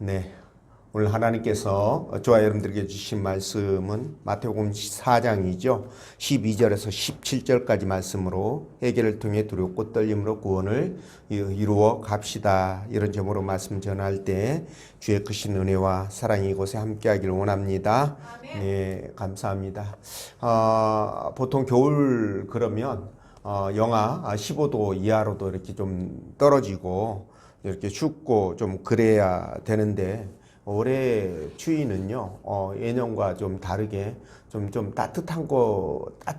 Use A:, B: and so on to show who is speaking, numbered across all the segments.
A: 네, 오늘 하나님께서 저와 여러분들에게 주신 말씀은 마태복음 4장이죠. 12절에서 17절까지 말씀으로 회개를 통해 두렵고 떨림으로 구원을 이루어 갑시다. 이런 제목으로 말씀 전할 때 주의 크신 은혜와 사랑이 이곳에 함께하기를 원합니다. 네, 감사합니다. 보통 겨울 그러면 영하 15도 이하로도 이렇게 좀 떨어지고 이렇게 춥고 좀 그래야 되는데 올해 추위는요, 예년과 좀 다르게 좀 따뜻한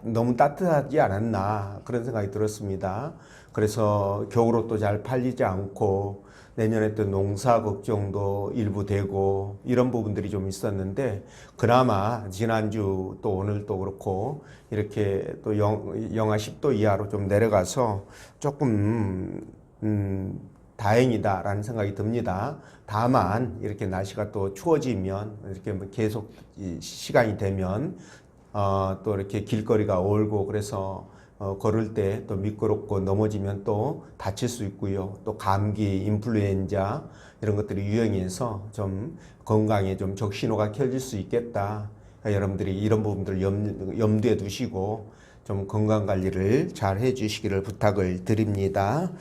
A: 너무 따뜻하지 않았나 그런 생각이 들었습니다. 그래서 겨울옷도 잘 팔리지 않고 내년에 또 농사 걱정도 일부 되고 이런 부분들이 좀 있었는데 그나마 지난주 또 오늘 또 그렇고 이렇게 또 영하 10도 이하로 좀 내려가서 조금 다행이다라는 생각이 듭니다. 다만 이렇게 날씨가 또 추워지면 이렇게 계속 시간이 되면 또 이렇게 길거리가 얼고 그래서 걸을 때 또 미끄럽고 넘어지면 또 다칠 수 있고요. 또 감기, 인플루엔자 이런 것들이 유행해서 좀 건강에 좀 적신호가 켜질 수 있겠다. 그러니까 여러분들이 이런 부분들을 염두에 두시고 좀 건강 관리를 잘 해주시기를 부탁을 드립니다.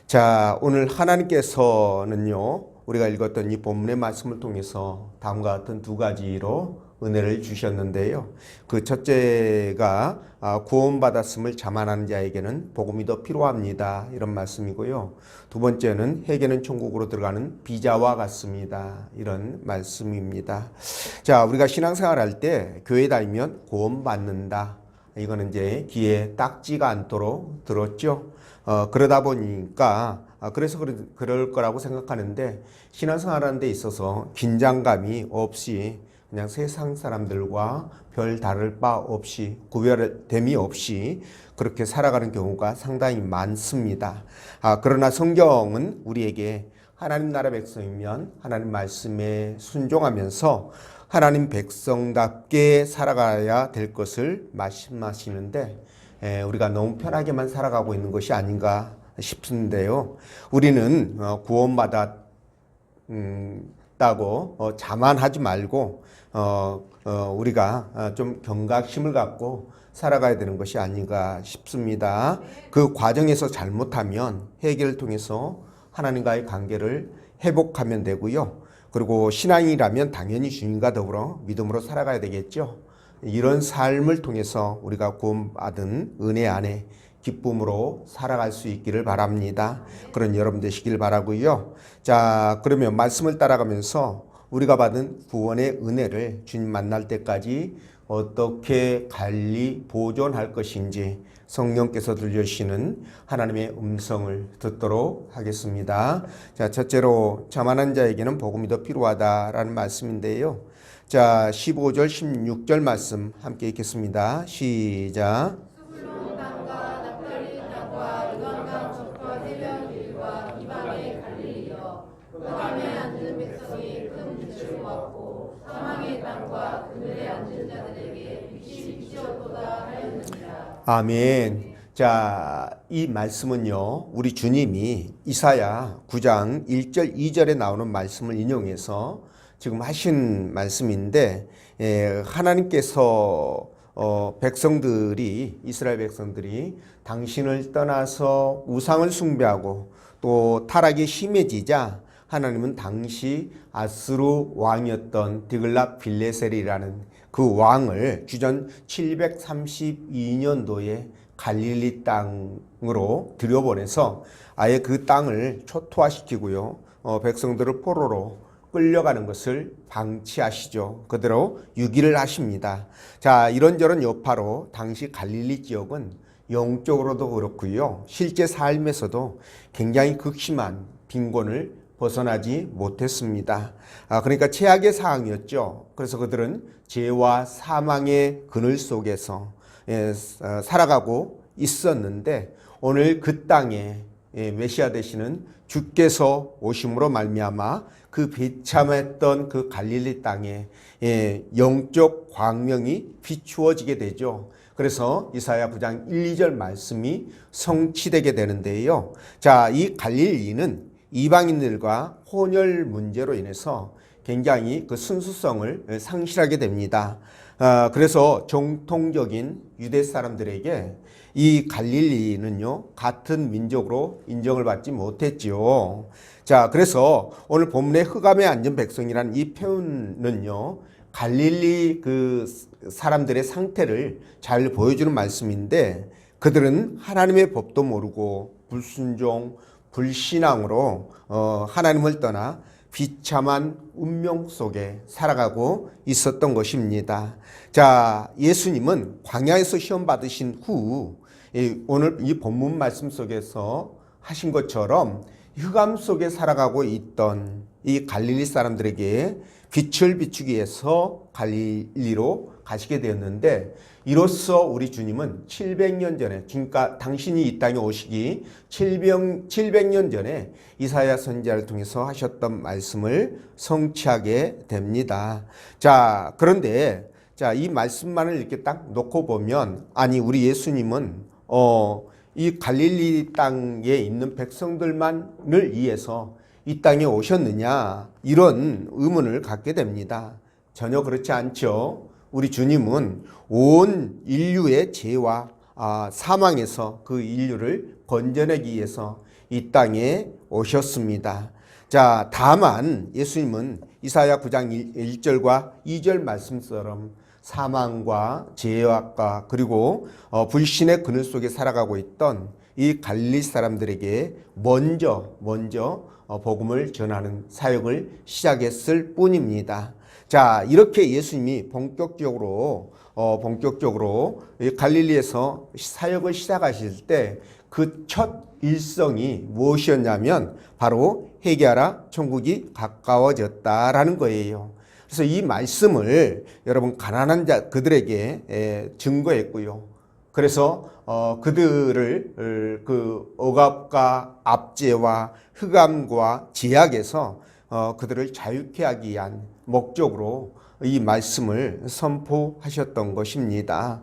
A: 자, 오늘 하나님께서는요, 우리가 읽었던 이 본문의 말씀을 통해서 다음과 같은 두 가지로 은혜를 주셨는데요. 그 첫째가 구원받았음을 자만하는 자에게는 복음이 더 필요합니다. 이런 말씀이고요. 두 번째는 회개는 천국으로 들어가는 비자와 같습니다. 이런 말씀입니다. 자, 우리가 신앙생활 할 때 교회 다니면 구원받는다. 이거는 이제 귀에 딱지가 않도록 들었죠. 그러다 보니까 그래서 그럴 거라고 생각하는데 신앙생활 하는 데 있어서 긴장감이 없이 그냥 세상 사람들과 별 다를 바 없이 구별됨이 없이 그렇게 살아가는 경우가 상당히 많습니다. 그러나 성경은 우리에게 하나님 나라 백성이면 하나님 말씀에 순종하면서 하나님 백성답게 살아가야 될 것을 말씀하시는데 우리가 너무 편하게만 살아가고 있는 것이 아닌가 싶은데요. 우리는 구원받았다고 자만하지 말고 우리가 좀 경각심을 갖고 살아가야 되는 것이 아닌가 싶습니다. 그 과정에서 잘못하면 회개를 통해서 하나님과의 관계를 회복하면 되고요. 그리고 신앙이라면 당연히 주님과 더불어 믿음으로 살아가야 되겠죠. 이런 삶을 통해서 우리가 구원받은 은혜 안에 기쁨으로 살아갈 수 있기를 바랍니다. 그런 여러분 되시길 바라고요. 자, 그러면 말씀을 따라가면서 우리가 받은 구원의 은혜를 주님 만날 때까지 어떻게 관리, 보존할 것인지 성령께서 들려주시는 하나님의 음성을 듣도록 하겠습니다. 자, 첫째로 자만한 자에게는 복음이 더 필요하다라는 말씀인데요. 자, 15절, 16절 말씀 함께 읽겠습니다. 시작.
B: 스불론 땅과 납달리 땅과 요단강 저가 해변 길과 이방의 갈릴리여 그 땅에 앉은 백성이 큰 빛을 보았고 사망의 땅과 그늘에 앉은 자들에게 빛이 비추었도다 하였느니라.
A: 아멘. 자, 이 말씀은요, 우리 주님이 이사야 9장 1절, 2절에 나오는 말씀을 인용해서 지금 하신 말씀인데, 하나님께서 이스라엘 백성들이 당신을 떠나서 우상을 숭배하고 또 타락이 심해지자 하나님은 당시 아스루 왕이었던 디글랏 빌레셀이라는 그 왕을 주전 732년도에 갈릴리 땅으로 들여보내서 아예 그 땅을 초토화시키고요. 백성들을 포로로 끌려가는 것을 방치하시죠. 그대로 유기를 하십니다. 자, 이런저런 여파로 당시 갈릴리 지역은 영적으로도 그렇고요. 실제 삶에서도 굉장히 극심한 빈곤을 벗어나지 못했습니다. 그러니까 최악의 상황이었죠. 그래서 그들은 죄와 사망의 그늘 속에서 살아가고 있었는데 오늘 그 땅에 메시아 되시는 주께서 오심으로 말미암아 그 비참했던 그 갈릴리 땅에 영적 광명이 비추어지게 되죠. 그래서 이사야 9장 1, 2절 말씀이 성취되게 되는데요. 자, 이 갈릴리는 이방인들과 혼혈 문제로 인해서 굉장히 그 순수성을 상실하게 됩니다. 그래서 정통적인 유대 사람들에게 이 갈릴리는요, 같은 민족으로 인정을 받지 못했지요. 자, 그래서 오늘 본문의 흑암에 앉은 백성이라는 이 표현은요, 갈릴리 그 사람들의 상태를 잘 보여주는 말씀인데, 그들은 하나님의 법도 모르고 불순종, 불신앙으로 하나님을 떠나 비참한 운명 속에 살아가고 있었던 것입니다. 자, 예수님은 광야에서 시험 받으신 후 오늘 이 본문 말씀 속에서 하신 것처럼 흑암 속에 살아가고 있던 이 갈릴리 사람들에게 빛을 비추기 위해서 갈릴리로 가시게 되었는데, 이로써 우리 주님은 700년 전에, 그러니까 당신이 이 땅에 오시기 700년 전에 이사야 선지자를 통해서 하셨던 말씀을 성취하게 됩니다. 자, 그런데 이 말씀만을 이렇게 딱 놓고 보면, 아니 우리 예수님은 이 갈릴리 땅에 있는 백성들만을 위해서 이 땅에 오셨느냐, 이런 의문을 갖게 됩니다. 전혀 그렇지 않죠. 우리 주님은 온 인류의 죄와 사망에서 그 인류를 건져내기 위해서 이 땅에 오셨습니다. 자, 다만 예수님은 이사야 9장 1절과 2절 말씀처럼 사망과 죄악과 그리고 불신의 그늘 속에 살아가고 있던 이 갈릴리 사람들에게 먼저 복음을 전하는 사역을 시작했을 뿐입니다. 자, 이렇게 예수님이 본격적으로 갈릴리에서 사역을 시작하실 때 그 첫 일성이 무엇이었냐면 바로 회개하라, 천국이 가까워졌다라는 거예요. 그래서 이 말씀을 여러분 가난한 그들에게 증거했고요. 그래서 그들을 그 억압과 압제와 흑암과 제약에서 그들을 자유케 하기 위한 목적으로 이 말씀을 선포하셨던 것입니다.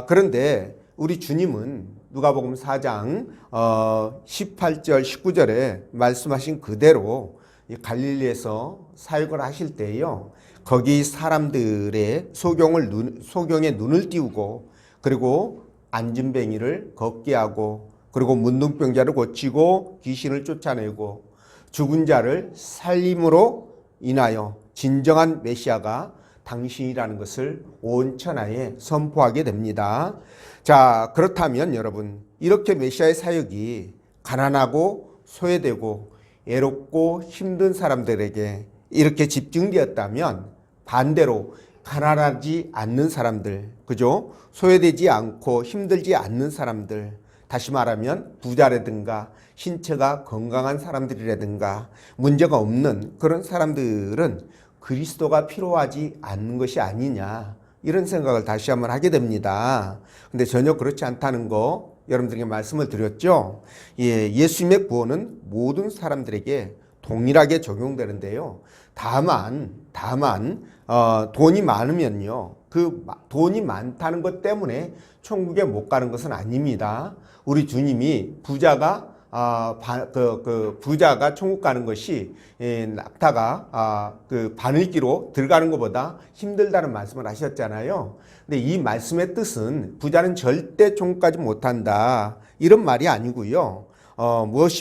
A: 그런데 우리 주님은 누가복음 4장 18절 19절에 말씀하신 그대로 갈릴리에서 사역을 하실 때요, 거기 사람들의 소경에 눈을 띄우고, 그리고 안진뱅이를 걷게 하고, 그리고 문둥병자를 고치고 귀신을 쫓아내고 죽은 자를 살림으로 인하여 진정한 메시아가 당신이라는 것을 온 천하에 선포하게 됩니다. 자, 그렇다면 여러분, 이렇게 메시아의 사역이 가난하고 소외되고 애롭고 힘든 사람들에게 이렇게 집중되었다면, 반대로 가난하지 않는 사람들, 그죠? 소외되지 않고 힘들지 않는 사람들, 다시 말하면 부자라든가 신체가 건강한 사람들이라든가 문제가 없는 그런 사람들은 그리스도가 필요하지 않는 것이 아니냐, 이런 생각을 다시 한번 하게 됩니다. 근데 전혀 그렇지 않다는 거 여러분들에게 말씀을 드렸죠. 예수님의 구원은 모든 사람들에게 동일하게 적용되는데요. 다만 돈이 많으면요, 그 돈이 많다는 것 때문에 천국에 못 가는 것은 아닙니다. 우리 주님이 부자가 천국 가는 것이 낙타가 그 바늘기로 들어가는 것보다 힘들다는 말씀을 하셨잖아요. 근데 이 말씀의 뜻은 부자는 절대 천국 가지 못한다, 이런 말이 아니고요.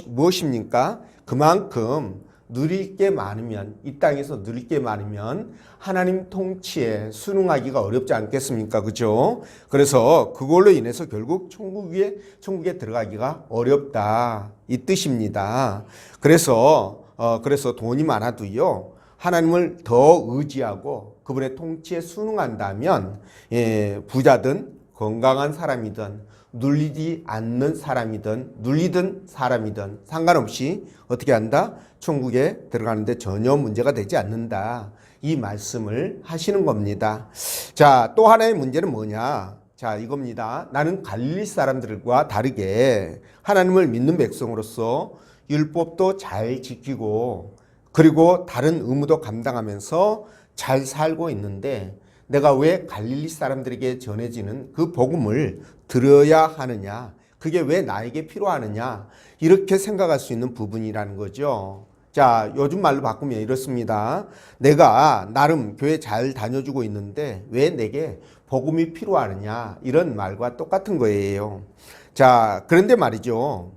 A: 무엇입니까? 그만큼 누릴 게 많으면, 이 땅에서 누릴 게 많으면 하나님 통치에 순응하기가 어렵지 않겠습니까? 그죠? 그래서 그걸로 인해서 결국 천국에 들어가기가 어렵다, 이 뜻입니다. 그래서 돈이 많아도요, 하나님을 더 의지하고 그분의 통치에 순응한다면, 부자든 건강한 사람이든 눌리지 않는 사람이든 눌리든 사람이든 상관없이 어떻게 한다? 천국에 들어가는데 전혀 문제가 되지 않는다, 이 말씀을 하시는 겁니다. 자, 또 하나의 문제는 뭐냐? 자, 이겁니다. 나는 갈릴리 사람들과 다르게 하나님을 믿는 백성으로서 율법도 잘 지키고 그리고 다른 의무도 감당하면서 잘 살고 있는데, 내가 왜 갈릴리 사람들에게 전해지는 그 복음을 들어야 하느냐, 그게 왜 나에게 필요하느냐, 이렇게 생각할 수 있는 부분이라는 거죠. 자, 요즘 말로 바꾸면 이렇습니다. 내가 나름 교회 잘 다녀주고 있는데 왜 내게 복음이 필요하느냐, 이런 말과 똑같은 거예요. 자, 그런데 말이죠.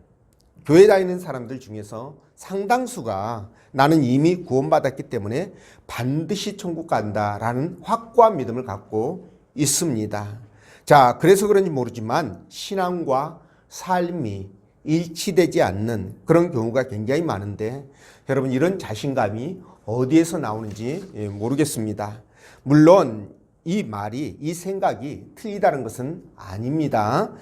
A: 교회 다니는 사람들 중에서 상당수가 나는 이미 구원받았기 때문에 반드시 천국 간다라는 확고한 믿음을 갖고 있습니다. 자, 그래서 그런지 모르지만 신앙과 삶이 일치되지 않는 그런 경우가 굉장히 많은데, 여러분 이런 자신감이 어디에서 나오는지 모르겠습니다. 물론 이 말이, 이 생각이 틀리다는 것은 아닙니다.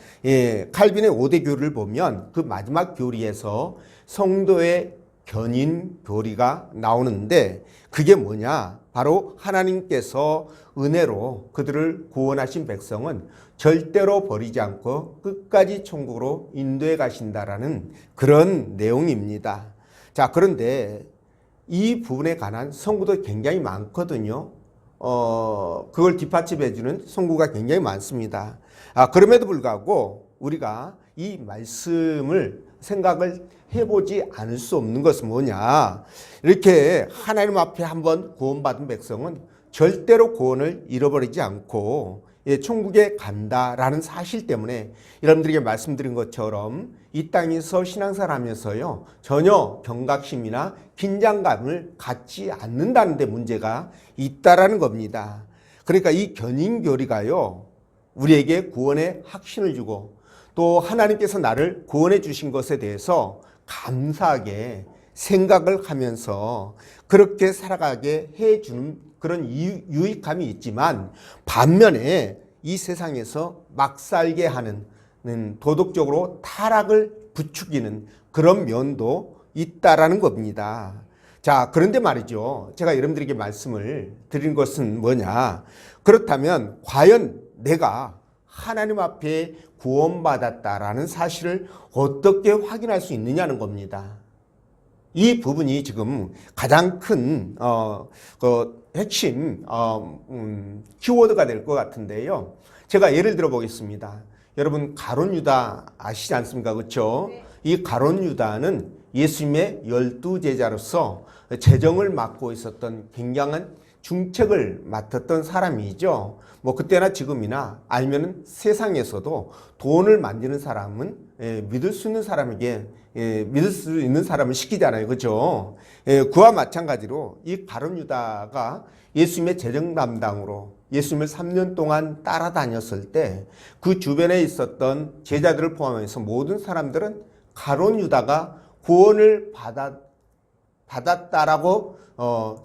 A: 칼빈의 5대 교리를 보면 그 마지막 교리에서 성도의 견인 교리가 나오는데, 그게 뭐냐? 바로 하나님께서 은혜로 그들을 구원하신 백성은 절대로 버리지 않고 끝까지 천국으로 인도해 가신다라는 그런 내용입니다. 자, 그런데 이 부분에 관한 성구도 굉장히 많거든요. 그걸 뒷받침해주는 성구가 굉장히 많습니다. 그럼에도 불구하고 우리가 이 말씀을 생각을 해보지 않을 수 없는 것은 뭐냐. 이렇게 하나님 앞에 한번 구원받은 백성은 절대로 구원을 잃어버리지 않고 천국에 간다라는 사실 때문에 여러분들에게 말씀드린 것처럼 이 땅에서 신앙생활 하면서요, 전혀 경각심이나 긴장감을 갖지 않는다는 데 문제가 있다라는 겁니다. 그러니까 이 견인교리가요, 우리에게 구원의 확신을 주고 또 하나님께서 나를 구원해 주신 것에 대해서 감사하게 생각을 하면서 그렇게 살아가게 해주는 그런 유익함이 있지만, 반면에 이 세상에서 막 살게 하는, 도덕적으로 타락을 부추기는 그런 면도 있다라는 겁니다. 자, 그런데 말이죠. 제가 여러분들에게 말씀을 드린 것은 뭐냐. 그렇다면 과연 내가 하나님 앞에 구원받았다라는 사실을 어떻게 확인할 수 있느냐는 겁니다. 이 부분이 지금 가장 큰 핵심 키워드가 될 것 같은데요. 제가 예를 들어 보겠습니다. 여러분 가룟 유다 아시지 않습니까? 그렇죠?
B: 네.
A: 이 가룟 유다는 예수님의 12제자로서 재정을 맡고 있었던 굉장한 중책을 맡았던 사람이죠. 뭐 그때나 지금이나 아니면 세상에서도 돈을 만지는 사람은 믿을 수 있는 사람에게 믿을 수 있는 사람을 시키잖아요. 그렇죠? 그와 마찬가지로 이 가룟 유다가 예수님의 재정 담당으로 예수님을 3년 동안 따라다녔을 때 그 주변에 있었던 제자들을 포함해서 모든 사람들은 가룟 유다가 구원을 받았다라고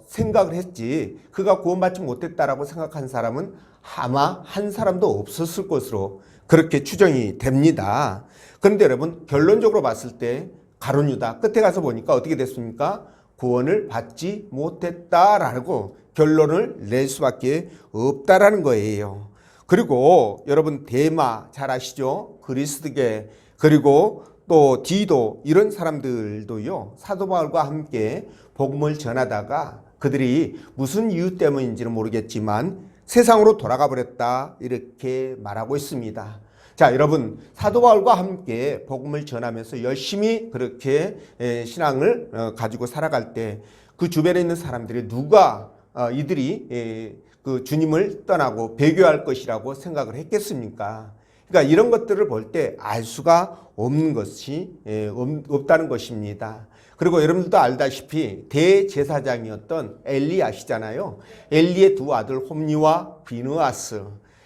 A: 생각을 했지, 그가 구원받지 못했다라고 생각한 사람은 아마 한 사람도 없었을 것으로 그렇게 추정이 됩니다. 그런데 여러분 결론적으로 봤을 때 가룟 유다 끝에 가서 보니까 어떻게 됐습니까? 구원을 받지 못했다라고 결론을 낼 수밖에 없다라는 거예요. 그리고 여러분 데마 잘 아시죠? 그리스도계, 그리고 또 디도, 이런 사람들도요, 사도 바울과 함께 복음을 전하다가 그들이 무슨 이유 때문인지는 모르겠지만 세상으로 돌아가 버렸다, 이렇게 말하고 있습니다. 자, 여러분 사도 바울과 함께 복음을 전하면서 열심히 그렇게 신앙을 가지고 살아갈 때 그 주변에 있는 사람들이 누가 이들이 그 주님을 떠나고 배교할 것이라고 생각을 했겠습니까? 그러니까 이런 것들을 볼 때 알 수가 없는 것이 없다는 것입니다. 그리고 여러분들도 알다시피 대제사장이었던 엘리 아시잖아요. 엘리의 두 아들 홈니와 비느하스,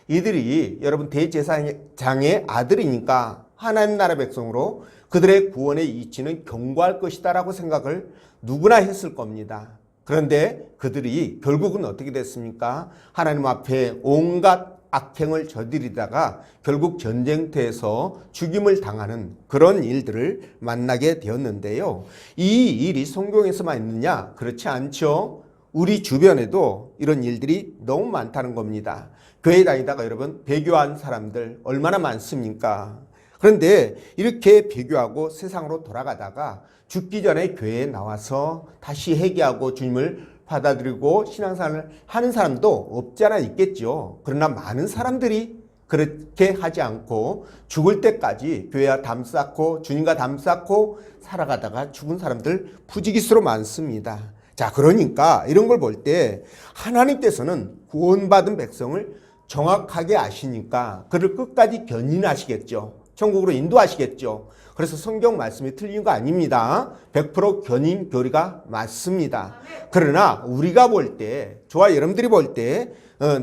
A: 이들이 여러분 대제사장의 아들이니까 하나님 나라 백성으로 그들의 구원의 이치는 견고할 것이다라고 생각을 누구나 했을 겁니다. 그런데 그들이 결국은 어떻게 됐습니까? 하나님 앞에 온갖 악행을 저지르다가 결국 전쟁터에서 죽임을 당하는 그런 일들을 만나게 되었는데요. 이 일이 성경에서만 있느냐? 그렇지 않죠. 우리 주변에도 이런 일들이 너무 많다는 겁니다. 교회 다니다가 여러분 배교한 사람들 얼마나 많습니까? 그런데 이렇게 배교하고 세상으로 돌아가다가 죽기 전에 교회에 나와서 다시 회개하고 주님을 받아들이고 신앙생활을 하는 사람도 없지 않아 있겠죠. 그러나 많은 사람들이 그렇게 하지 않고 죽을 때까지 교회와 담 쌓고 주님과 담 쌓고 살아가다가 죽은 사람들 부지기수로 많습니다. 자, 그러니까 이런 걸 볼 때 하나님께서는 구원받은 백성을 정확하게 아시니까 그를 끝까지 견인하시겠죠. 천국으로 인도하시겠죠. 그래서 성경 말씀이 틀린 거 아닙니다. 100% 견인 교리가 맞습니다. 그러나 우리가 볼 때, 저와 여러분들이 볼 때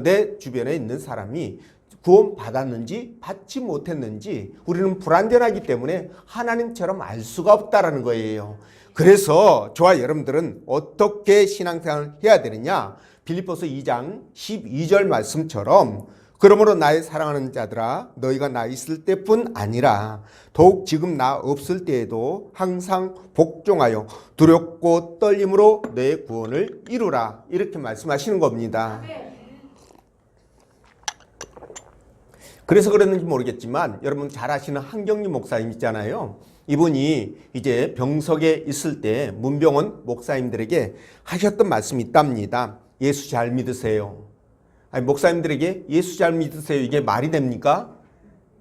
A: 내 주변에 있는 사람이 구원 받았는지 받지 못했는지 우리는 불완전하기 때문에 하나님처럼 알 수가 없다라는 거예요. 그래서 저와 여러분들은 어떻게 신앙생활을 해야 되느냐? 빌립보서 2장 12절 말씀처럼 그러므로 나의 사랑하는 자들아 너희가 나 있을 때뿐 아니라 더욱 지금 나 없을 때에도 항상 복종하여 두렵고 떨림으로 너의 구원을 이루라 이렇게 말씀하시는 겁니다. 그래서 그랬는지 모르겠지만 여러분 잘 아시는 한경리 목사님 있잖아요. 이분이 이제 병석에 있을 때 문병원 목사님들에게 하셨던 말씀이 있답니다. 예수 잘 믿으세요. 아니, 목사님들에게 예수 잘 믿으세요. 이게 말이 됩니까?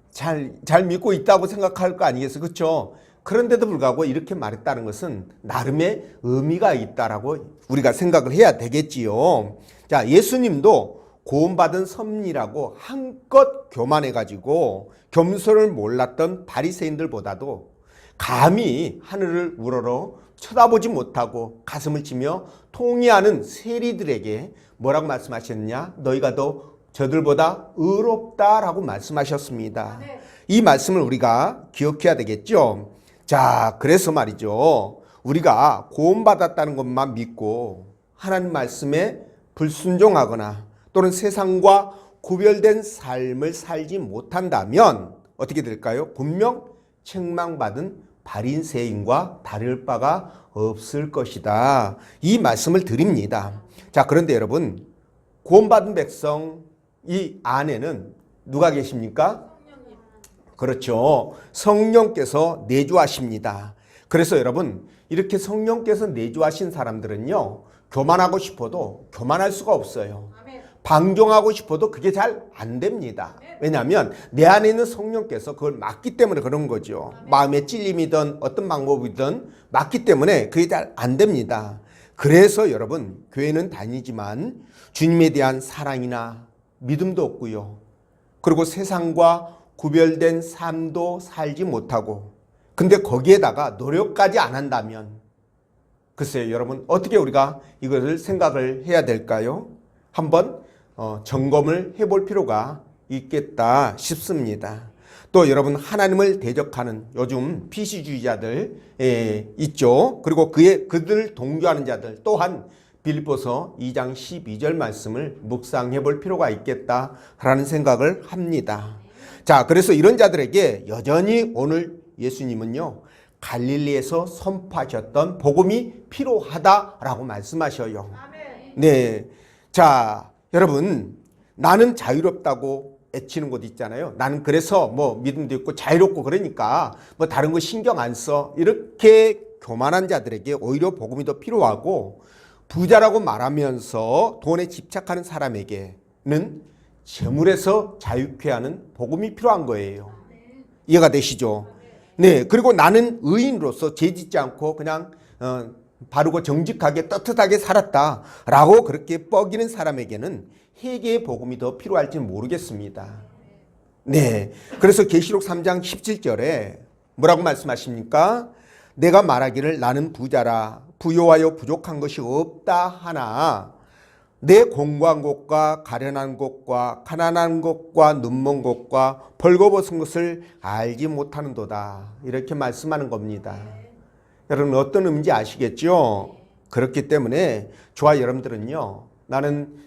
A: 잘 믿고 있다고 생각할 거 아니겠어요? 그렇죠? 그런데도 불구하고 이렇게 말했다는 것은 나름의 의미가 있다라고 우리가 생각을 해야 되겠지요. 자, 예수님도 구원받은 섭리라고 한껏 교만해가지고 겸손을 몰랐던 바리새인들보다도 감히 하늘을 우러러 쳐다보지 못하고 가슴을 치며 통회하는 세리들에게 뭐라고 말씀하셨느냐? 너희가 더 저들보다 의롭다라고 말씀하셨습니다. 이 말씀을 우리가 기억해야 되겠죠. 자, 그래서 말이죠. 우리가 구원받았다는 것만 믿고 하나님 말씀에 불순종하거나 또는 세상과 구별된 삶을 살지 못한다면 어떻게 될까요? 분명 책망받은 바리새인과 다를 바가 없을 것이다. 이 말씀을 드립니다. 자, 그런데 여러분 구원받은 백성 이 안에는 누가 계십니까? 그렇죠. 성령께서 내주하십니다. 그래서 여러분 이렇게 성령께서 내주하신 사람들은요 교만하고 싶어도 교만할 수가 없어요. 방종하고 싶어도 그게 잘 안 됩니다. 왜냐하면 내 안에 있는 성령께서 그걸 막기 때문에 그런 거죠. 마음의 찔림이든 어떤 방법이든 막기 때문에 그게 잘 안 됩니다. 그래서 여러분 교회는 다니지만 주님에 대한 사랑이나 믿음도 없고요. 그리고 세상과 구별된 삶도 살지 못하고 근데 거기에다가 노력까지 안 한다면 글쎄요 여러분 어떻게 우리가 이것을 생각을 해야 될까요? 한번 점검을 해볼 필요가 있겠다 싶습니다. 또 여러분 하나님을 대적하는 요즘 PC주의자들 있죠. 그리고 그들을 동조하는 자들 또한 빌립보서 2장 12절 말씀을 묵상해 볼 필요가 있겠다라는 생각을 합니다. 자, 그래서 이런 자들에게 여전히 오늘 예수님은요 갈릴리에서 선포하셨던 복음이 필요하다라고 말씀하셔요. 네, 자 여러분 나는 자유롭다고 애치는 곳 있잖아요. 나는 그래서 뭐 믿음도 있고 자유롭고 그러니까 뭐 다른 거 신경 안 써. 이렇게 교만한 자들에게 오히려 복음이 더 필요하고 부자라고 말하면서 돈에 집착하는 사람에게는 재물에서 자유케 하는 복음이 필요한 거예요. 이해가 되시죠? 네. 그리고 나는 의인으로서 죄짓지 않고 그냥 바르고 정직하게 떳떳하게 살았다라고 그렇게 뻐기는 사람에게는 회개의 복음이 더 필요할지 모르겠습니다. 네. 그래서 계시록 3장 17절에 뭐라고 말씀하십니까? 내가 말하기를 나는 부자라 부요하여 부족한 것이 없다 하나 내 공고한 것과 가련한 것과 가난한 것과 눈먼 것과 벌거벗은 것을 알지 못하는도다. 이렇게 말씀하는 겁니다. 여러분 어떤 의미인지 아시겠죠? 그렇기 때문에 저와 여러분들은요. 나는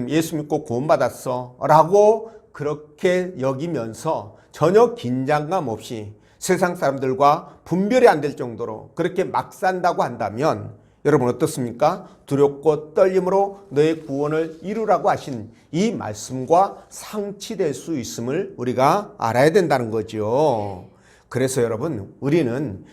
A: 예수 믿고 구원받았어 라고 그렇게 여기면서 전혀 긴장감 없이 세상 사람들과 분별이 안 될 정도로 그렇게 막 산다고 한다면 여러분 어떻습니까? 두렵고 떨림으로 너의 구원을 이루라고 하신 이 말씀과 상치될 수 있음을 우리가 알아야 된다는 거죠. 그래서 여러분 우리는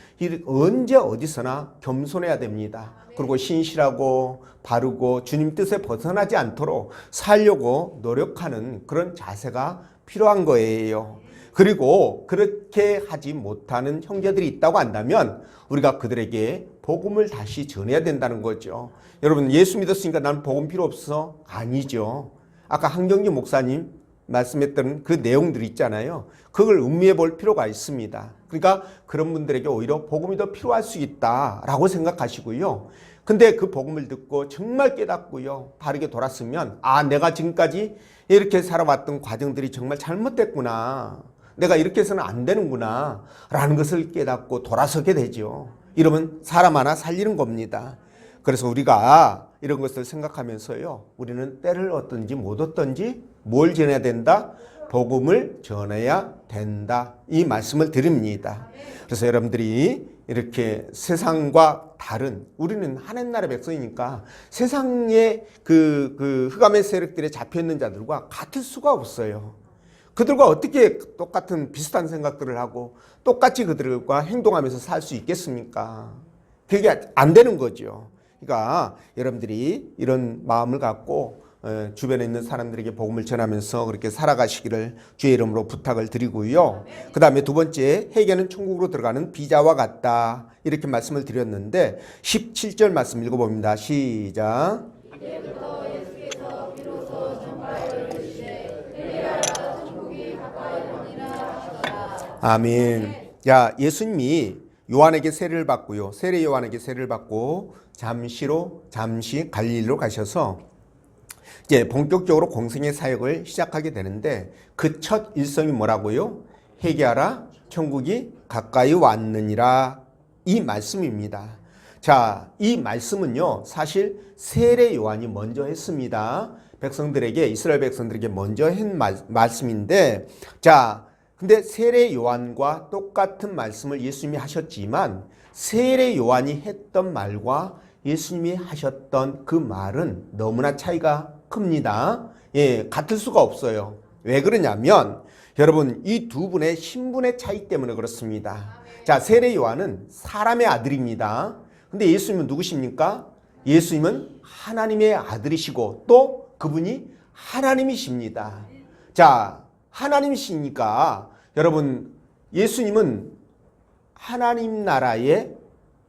A: 언제 어디서나 겸손해야 됩니다. 그리고 신실하고 바르고 주님 뜻에 벗어나지 않도록 살려고 노력하는 그런 자세가 필요한 거예요. 그리고 그렇게 하지 못하는 형제들이 있다고 한다면 우리가 그들에게 복음을 다시 전해야 된다는 거죠. 여러분, 예수 믿었으니까 나는 복음 필요 없어? 아니죠. 아까 한경주 목사님 말씀했던 그 내용들이 있잖아요. 그걸 음미해 볼 필요가 있습니다. 그러니까 그런 분들에게 오히려 복음이 더 필요할 수 있다라고 생각하시고요. 근데 그 복음을 듣고 정말 깨닫고요, 바르게 돌았으면 내가 지금까지 이렇게 살아왔던 과정들이 정말 잘못됐구나, 내가 이렇게 해서는 안 되는구나 라는 것을 깨닫고 돌아서게 되죠. 이러면 사람 하나 살리는 겁니다. 그래서 우리가 이런 것을 생각하면서요, 우리는 때를 얻든지 못 얻든지 뭘 전해야 된다? 복음을 전해야 된다, 이 말씀을 드립니다. 그래서 여러분들이 이렇게 세상과 다른, 우리는 하나님 나라 백성이니까 세상의 그 흑암의 세력들에 잡혀있는 자들과 같을 수가 없어요. 그들과 어떻게 똑같은 비슷한 생각들을 하고 똑같이 그들과 행동하면서 살 수 있겠습니까? 그게 안 되는 거죠. 그러니까 여러분들이 이런 마음을 갖고 주변에 있는 사람들에게 복음을 전하면서 그렇게 살아가시기를 주의 이름으로 부탁을 드리고요. 그 다음에 두 번째, 회개는 천국으로 들어가는 비자와 같다, 이렇게 말씀을 드렸는데 17절 말씀 읽어봅니다. 시작.
B: 이제부터 예수께서 비로소 전파를 이르시되 회개하라 천국이 가까이 오니라 하셨다.
A: 아멘. 자, 예수님이 요한에게 세례를 받고요, 세례 요한에게 세례를 받고 잠시 갈릴리로 가셔서 이제 본격적으로 공생의 사역을 시작하게 되는데 그 첫 일성이 뭐라고요? 회개하라 천국이 가까이 왔느니라, 이 말씀입니다. 자, 이 말씀은요, 사실 세례 요한이 먼저 했습니다. 백성들에게, 이스라엘 백성들에게 먼저 한 말씀인데, 자, 근데 세례 요한과 똑같은 말씀을 예수님이 하셨지만 세례 요한이 했던 말과 예수님이 하셨던 그 말은 너무나 차이가 큽니다. 같을 수가 없어요. 왜 그러냐면 여러분, 이 두 분의 신분의 차이 때문에 그렇습니다. 자, 세례 요한은 사람의 아들입니다. 근데 예수님은 누구십니까? 예수님은 하나님의 아들이시고 또 그분이 하나님이십니다. 자, 하나님이시니까 여러분, 예수님은 하나님 나라의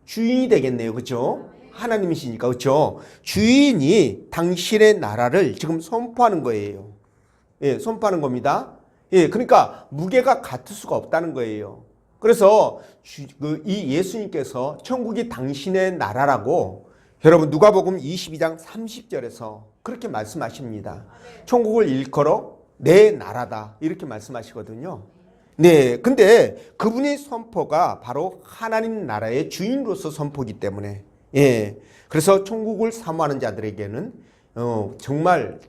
A: 주인이 되겠네요. 그렇죠? 하나님이시니까. 그렇죠? 주인이 당신의 나라를 지금 선포하는 거예요. 선포하는 겁니다. 그러니까 무게가 같을 수가 없다는 거예요. 그래서 이 예수님께서 천국이 당신의 나라라고 여러분 누가복음 22장 30절에서 그렇게 말씀하십니다. 천국을 일컬어 내 나라다, 이렇게 말씀하시거든요. 네, 근데 그분의 선포가 바로 하나님 나라의 주인으로서 선포이기 때문에, 그래서 천국을 사모하는 자들에게는 정말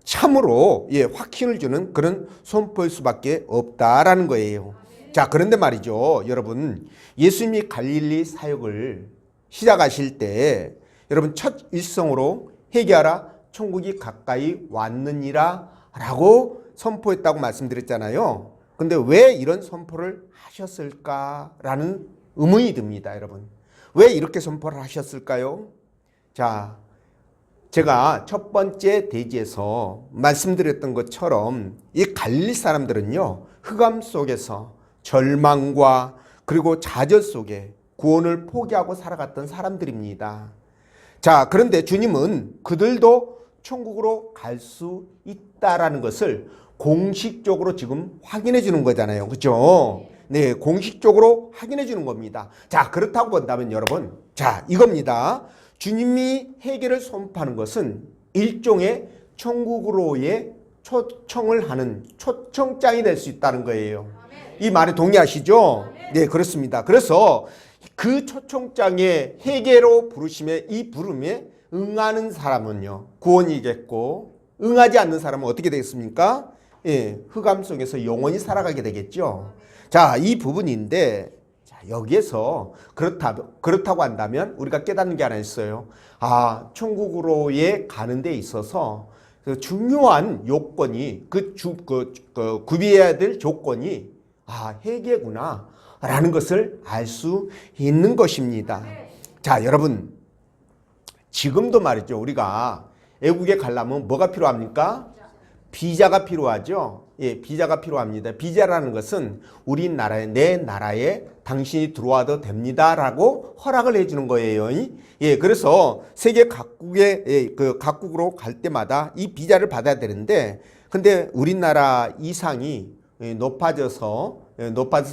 A: 참으로 확신을 주는 그런 선포일 수밖에 없다라는 거예요. 자, 그런데 말이죠, 여러분, 예수님이 갈릴리 사역을 시작하실 때 여러분 첫 일성으로 회개하라 천국이 가까이 왔느니라 라고 선포했다고 말씀드렸잖아요. 근데 왜 이런 선포를 하셨을까라는 의문이 듭니다. 여러분, 왜 이렇게 선포를 하셨을까요? 자, 제가 첫 번째 대지에서 말씀드렸던 것처럼 이 갈릴리 사람들은요, 흑암 속에서 절망과 그리고 좌절 속에 구원을 포기하고 살아갔던 사람들입니다. 자, 그런데 주님은 그들도 천국으로 갈 수 있다라는 것을 공식적으로 지금 확인해 주는 거잖아요. 그렇죠? 네, 공식적으로 확인해 주는 겁니다. 자, 그렇다고 본다면 여러분, 자, 이겁니다. 주님이 회개를 선포하는 것은 일종의 천국으로의 초청을 하는 초청장이 될 수 있다는 거예요. 이 말에 동의하시죠? 네, 그렇습니다. 그래서 그 초청장의 회개로 부르심에, 이 부름에 응하는 사람은요, 구원이겠고, 응하지 않는 사람은 어떻게 되겠습니까? 흑암 속에서 영원히 살아가게 되겠죠. 자, 이 부분인데, 자, 여기에서 그렇다고 한다면 우리가 깨닫는 게 하나 있어요. 천국으로의 가는 데 있어서 그 중요한 요건이, 구비해야 될 조건이 회개구나 라는 것을 알 수 있는 것입니다. 자, 여러분, 지금도 말이죠, 우리가 애국에 가려면 뭐가 필요합니까? 비자가 필요하죠. 예, 비자가 필요합니다. 비자라는 것은 우리나라에, 내 나라에 당신이 들어와도 됩니다라고 허락을 해주는 거예요. 예, 그래서 세계 각국에, 예, 그 각국으로 갈 때마다 이 비자를 받아야 되는데, 근데 우리나라 이상이 높아져서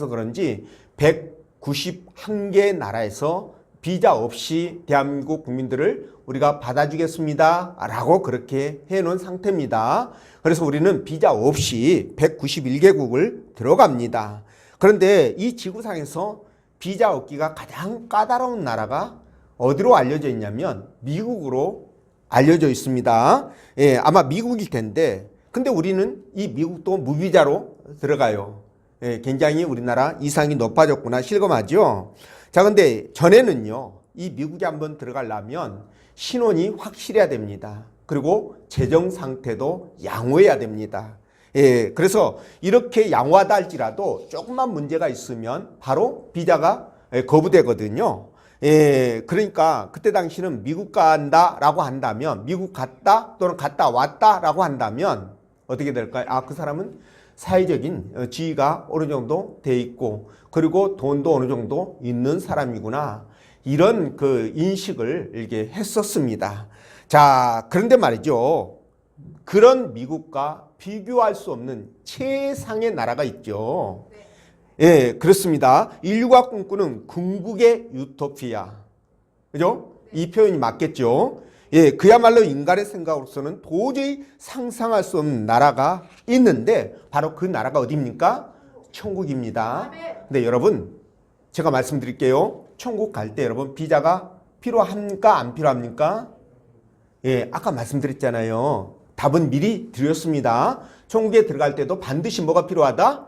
A: 그런지 191개 나라에서 비자 없이 대한민국 국민들을 우리가 받아주겠습니다 라고 그렇게 해놓은 상태입니다. 그래서 우리는 비자 없이 191개국을 들어갑니다. 그런데 이 지구상에서 비자 얻기가 가장 까다로운 나라가 어디로 알려져 있냐면 미국으로 알려져 있습니다. 예, 아마 미국일 텐데, 근데 우리는 이 미국도 무비자로 들어가요. 예, 굉장히 우리나라 이상이 높아졌구나 실감하죠. 자, 근데 전에는요, 이 미국에 한번 들어가려면 신원이 확실해야 됩니다. 그리고 재정 상태도 양호해야 됩니다. 예, 그래서 이렇게 양호하다 할지라도 조금만 문제가 있으면 바로 비자가 거부되거든요. 예, 그러니까 그때 당시는 미국 간다라고 한다면, 미국 갔다 또는 갔다 왔다라고 한다면 어떻게 될까요? 아, 그 사람은 사회적인 지위가 어느 정도 돼 있고, 그리고 돈도 어느 정도 있는 사람이구나, 이런 그 인식을 이렇게 했었습니다. 자, 그런데 말이죠, 그런 미국과 비교할 수 없는 최상의 나라가 있죠. 예, 그렇습니다. 인류가 꿈꾸는 궁극의 유토피아, 그죠? 이 표현이 맞겠죠? 예, 그야말로 인간의 생각으로서는 도저히 상상할 수 없는 나라가 있는데, 바로 그 나라가 어디입니까? 천국입니다. 근데 여러분, 제가 말씀드릴게요. 천국 갈 때 여러분 비자가 필요합니까? 안 필요합니까? 예, 아까 말씀드렸잖아요. 답은 미리 드렸습니다. 천국에 들어갈 때도 반드시 뭐가 필요하다?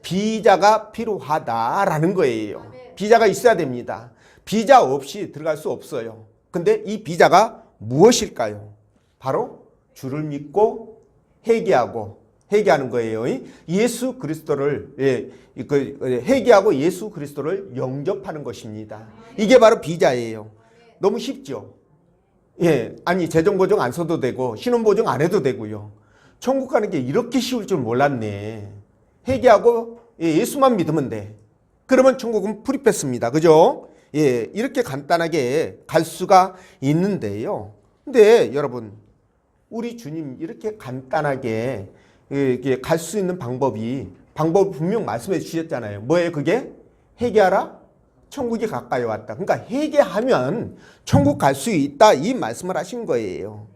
A: 비자가 필요하다라는 거예요. 비자가 있어야 됩니다. 비자 없이 들어갈 수 없어요. 근데 이 비자가 무엇일까요? 바로 주를 믿고 회개하는 거예요. 예수 그리스도를, 예, 회개하고 예수 그리스도를 영접하는 것입니다. 이게 바로 비자예요. 너무 쉽죠? 예, 아니 재정 보증 안 써도 되고 신원 보증 안 해도 되고요. 천국 가는 게 이렇게 쉬울 줄 몰랐네. 회개하고 예수만 믿으면 돼. 그러면 천국은 프리패스입니다. 그죠? 예, 이렇게 간단하게 갈 수가 있는데요. 근데 여러분, 우리 주님 이렇게 간단하게 갈 수 있는 방법을 분명 말씀해 주셨잖아요. 뭐예요? 그게 회개하라, 천국이 가까이 왔다. 그러니까 회개하면 천국 갈 수 있다, 이 말씀을 하신 거예요.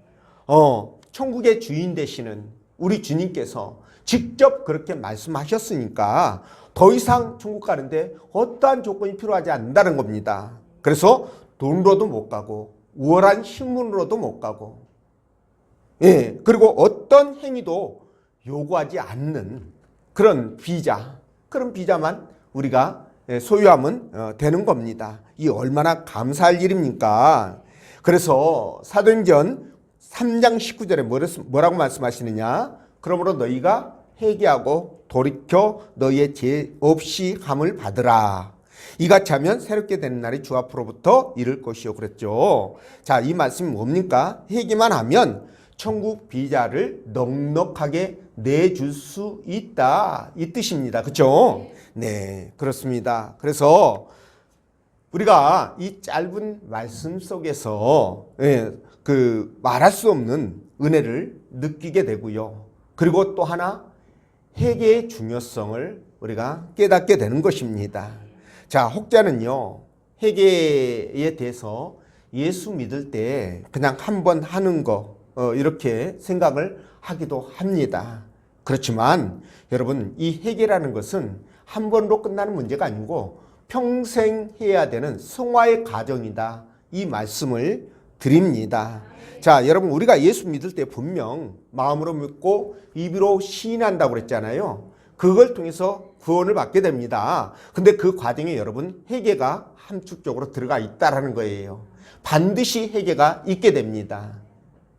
A: 천국의 주인 되시는 우리 주님께서 직접 그렇게 말씀하셨으니까 더 이상 천국 가는데 어떠한 조건이 필요하지 않는다는 겁니다. 그래서 돈으로도 못 가고 우월한 신분으로도 못 가고, 예, 그리고 어떤 행위도 요구하지 않는 그런 비자만 우리가 소유하면 되는 겁니다. 이 얼마나 감사할 일입니까? 그래서 사도행전 3장 19절에 뭐라고 말씀하시느냐? 그러므로 너희가 회개하고 돌이켜 너희의 죄 없이 함을 받으라. 이같이 하면 새롭게 되는 날이 주 앞으로부터 이를 것이요, 그랬죠. 자, 이 말씀이 뭡니까? 회개만 하면 천국 비자를 넉넉하게 내줄 수 있다, 이 뜻입니다. 그렇죠? 네, 그렇습니다. 그래서 우리가 이 짧은 말씀 속에서 말할 수 없는 은혜를 느끼게 되고요. 그리고 또 하나, 회개의 중요성을 우리가 깨닫게 되는 것입니다. 자, 혹자는요, 회개에 대해서 예수 믿을 때 그냥 한 번 하는 거, 이렇게 생각을 하기도 합니다. 그렇지만 여러분, 이 회개라는 것은 한 번으로 끝나는 문제가 아니고 평생 해야 되는 성화의 과정이다, 이 말씀을 드립니다. 자, 여러분, 우리가 예수 믿을 때 분명 마음으로 믿고 입으로 시인한다고 그랬잖아요. 그걸 통해서 구원을 받게 됩니다. 근데 그 과정에 여러분, 회개가 함축적으로 들어가 있다라는 거예요. 반드시 회개가 있게 됩니다.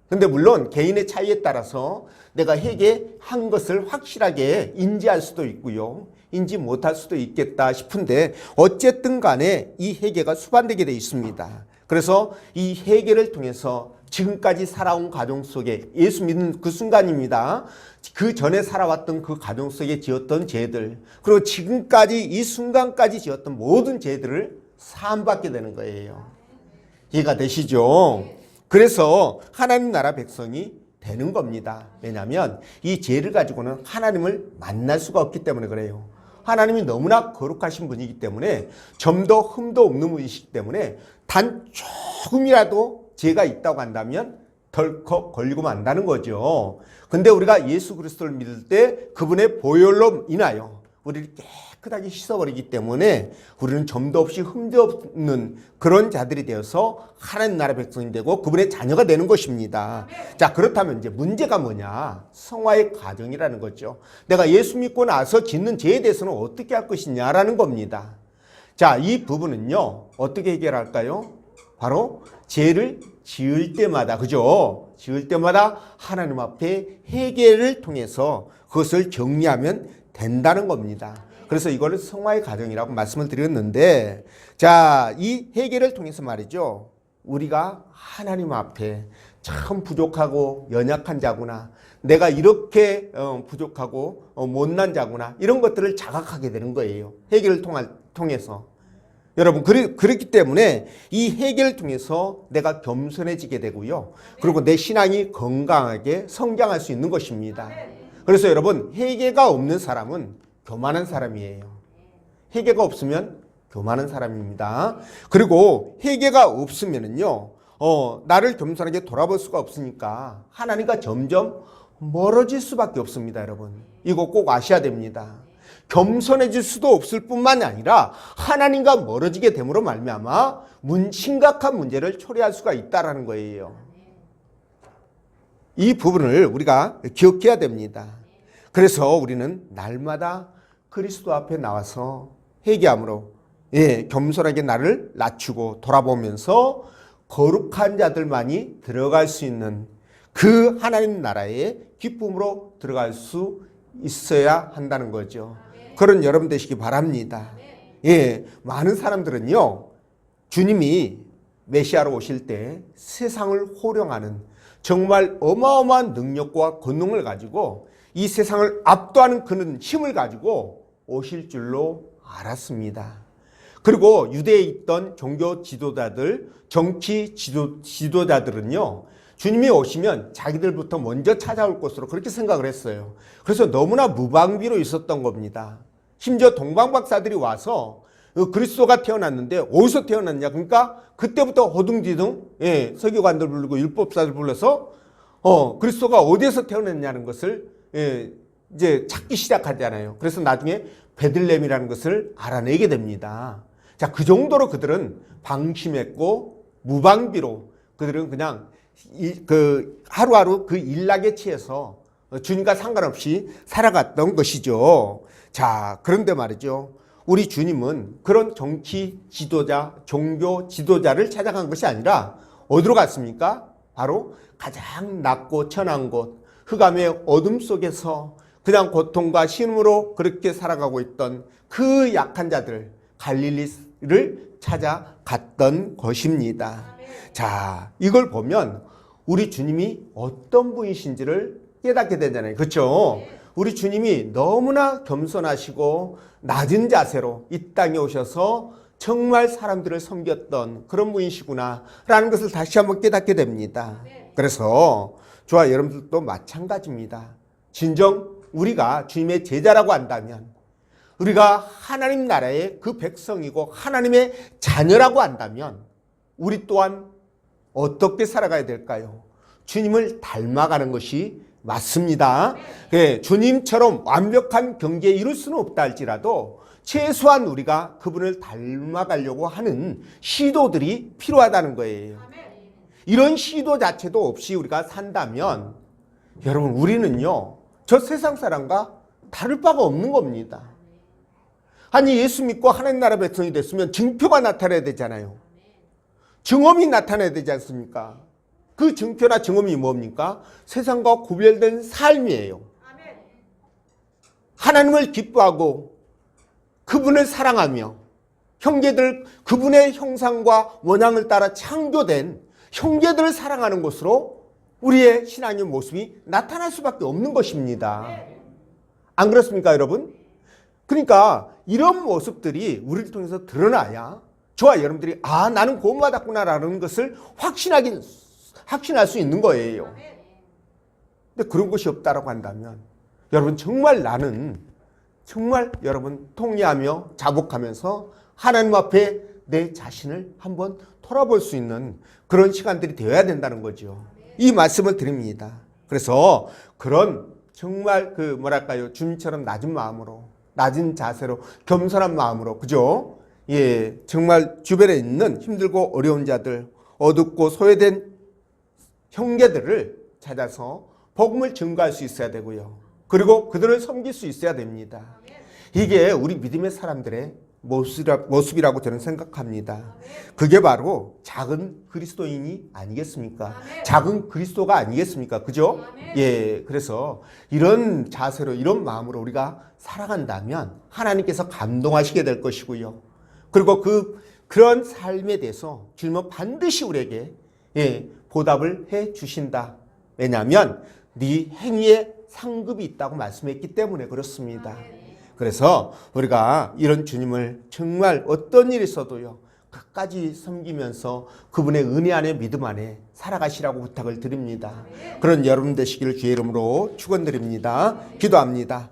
A: 근데 물론 개인의 차이에 따라서 내가 회개한 것을 확실하게 인지할 수도 있고요. 인지 못할 수도 있겠다 싶은데 어쨌든 간에 이 회개가 수반되게 되어 있습니다. 그래서 이 회개를 통해서 지금까지 살아온 가정 속에 예수 믿는 그 순간입니다. 그 전에 살아왔던 그 가정 속에 지었던 죄들, 그리고 지금까지 이 순간까지 지었던 모든 죄들을 사함받게 되는 거예요. 이해가 되시죠? 그래서 하나님 나라 백성이 되는 겁니다. 왜냐하면 이 죄를 가지고는 하나님을 만날 수가 없기 때문에 그래요. 하나님이 너무나 거룩하신 분이기 때문에 점도 흠도 없는 분이시기 때문에 단 조금이라도 죄가 있다고 한다면 덜컥 걸리고 만다는 거죠. 근데 우리가 예수 그리스도를 믿을 때 그분의 보혈로 인하여 우리를 깨끗하게 씻어버리기 때문에 우리는 점도 없이 흠도 없는 그런 자들이 되어서 하나님 나라 백성이 되고 그분의 자녀가 되는 것입니다. 자, 그렇다면 이제 문제가 뭐냐? 성화의 과정이라는 거죠. 내가 예수 믿고 나서 짓는 죄에 대해서는 어떻게 할 것이냐라는 겁니다. 자, 이 부분은요, 어떻게 해결할까요? 바로 죄를 지을 때마다, 그죠? 지을 때마다 하나님 앞에 회개를 통해서 그것을 정리하면 된다는 겁니다. 그래서 이거를 성화의 과정이라고 말씀을 드렸는데, 자, 이 회개를 통해서 말이죠. 우리가 하나님 앞에 참 부족하고 연약한 자구나, 내가 이렇게 부족하고 못난 자구나, 이런 것들을 자각하게 되는 거예요. 회개를 통해서. 여러분, 그렇기 때문에 이 회개를 통해서 내가 겸손해지게 되고요. 그리고 내 신앙이 건강하게 성장할 수 있는 것입니다. 그래서 여러분, 회개가 없는 사람은 교만한 사람이에요. 회개가 없으면 교만한 사람입니다. 그리고 회개가 없으면은요, 나를 겸손하게 돌아볼 수가 없으니까 하나님과 점점 멀어질 수밖에 없습니다, 여러분. 이거 꼭 아셔야 됩니다. 겸손해질 수도 없을 뿐만 아니라 하나님과 멀어지게 됨으로 말미암아 심각한 문제를 초래할 수가 있다라는 거예요. 이 부분을 우리가 기억해야 됩니다. 그래서 우리는 날마다 그리스도 앞에 나와서 회개함으로 겸손하게 나를 낮추고 돌아보면서 거룩한 자들만이 들어갈 수 있는 그 하나님 나라의 기쁨으로 들어갈 수 있어야 한다는 거죠. 그런 여러분 되시기 바랍니다. 많은 사람들은요, 주님이 메시아로 오실 때 세상을 호령하는 정말 어마어마한 능력과 권능을 가지고 이 세상을 압도하는 그런 힘을 가지고 오실 줄로 알았습니다. 그리고 유대에 있던 종교 지도자들, 정치 지도자들은요, 주님이 오시면 자기들부터 먼저 찾아올 것으로 그렇게 생각을 했어요. 그래서 너무나 무방비로 있었던 겁니다. 심지어 동방박사들이 와서 그리스도가 태어났는데 어디서 태어났냐? 그러니까 그때부터 허둥지둥 서기관들 부르고 율법사들 불러서 그리스도가 어디에서 태어났냐는 것을 이제 찾기 시작하잖아요. 그래서 나중에 베들레헴이라는 것을 알아내게 됩니다. 자, 그 정도로 그들은 방심했고 무방비로 그들은 그냥 하루하루 그 일락에 취해서 주님과 상관없이 살아갔던 것이죠. 자, 그런데 말이죠. 우리 주님은 그런 정치 지도자, 종교 지도자를 찾아간 것이 아니라 어디로 갔습니까? 바로 가장 낮고 천한 곳, 흑암의 어둠 속에서 그냥 고통과 신음으로 그렇게 살아가고 있던 그 약한 자들, 갈릴리를 찾아갔던 것입니다. 자, 이걸 보면 우리 주님이 어떤 분이신지를 깨닫게 되잖아요. 그렇죠? 우리 주님이 너무나 겸손하시고 낮은 자세로 이 땅에 오셔서 정말 사람들을 섬겼던 그런 분이시구나 라는 것을 다시 한번 깨닫게 됩니다. 그래서 저와 여러분들도 마찬가지입니다. 진정 우리가 주님의 제자라고 한다면, 우리가 하나님 나라의 그 백성이고 하나님의 자녀라고 한다면 우리 또한 어떻게 살아가야 될까요? 주님을 닮아가는 것이 맞습니다. 주님처럼 완벽한 경지에 이룰 수는 없다 할지라도 최소한 우리가 그분을 닮아가려고 하는 시도들이 필요하다는 거예요. 이런 시도 자체도 없이 우리가 산다면 여러분, 우리는요, 저 세상 사람과 다를 바가 없는 겁니다. 아니, 예수 믿고 하나님 나라 백성이 됐으면 증표가 나타나야 되잖아요. 증언이 나타나야 되지 않습니까? 그 증표나 증언이 뭡니까? 세상과 구별된 삶이에요. 하나님을 기뻐하고 그분을 사랑하며 형제들 그분의 형상과 원앙을 따라 창조된 형제들을 사랑하는 것으로 우리의 신앙의 모습이 나타날 수밖에 없는 것입니다. 안 그렇습니까, 여러분? 그러니까 이런 모습들이 우리를 통해서 드러나야 저와 여러분들이 나는 구원받았구나라는 것을 확신할 수 있는 거예요. 근데 그런 것이 없다라고 한다면 여러분 정말 나는 정말 여러분 통회하며 자복하면서 하나님 앞에 내 자신을 한번 돌아볼 수 있는 그런 시간들이 되어야 된다는 거죠. 이 말씀을 드립니다. 그래서 그런 정말 주님처럼 낮은 마음으로, 낮은 자세로, 겸손한 마음으로, 그죠? 예, 정말 주변에 있는 힘들고 어려운 자들, 어둡고 소외된 형제들을 찾아서 복음을 증거할 수 있어야 되고요. 그리고 그들을 섬길 수 있어야 됩니다. 이게 우리 믿음의 사람들의 모습이라고 저는 생각합니다. 그게 바로 작은 그리스도인이 아니겠습니까? 작은 그리스도가 아니겠습니까? 그죠? 예, 그래서 이런 자세로, 이런 마음으로 우리가 살아간다면 하나님께서 감동하시게 될 것이고요. 그리고 그런 삶에 대해서 주님은 반드시 우리에게 보답을 해 주신다. 왜냐하면 네 행위에 상급이 있다고 말씀했기 때문에 그렇습니다. 그래서 우리가 이런 주님을 정말 어떤 일이 있어도요 끝까지 섬기면서 그분의 은혜 안에 믿음 안에 살아가시라고 부탁을 드립니다. 그런 여러분 되시기를 주의 이름으로 축원드립니다. 기도합니다.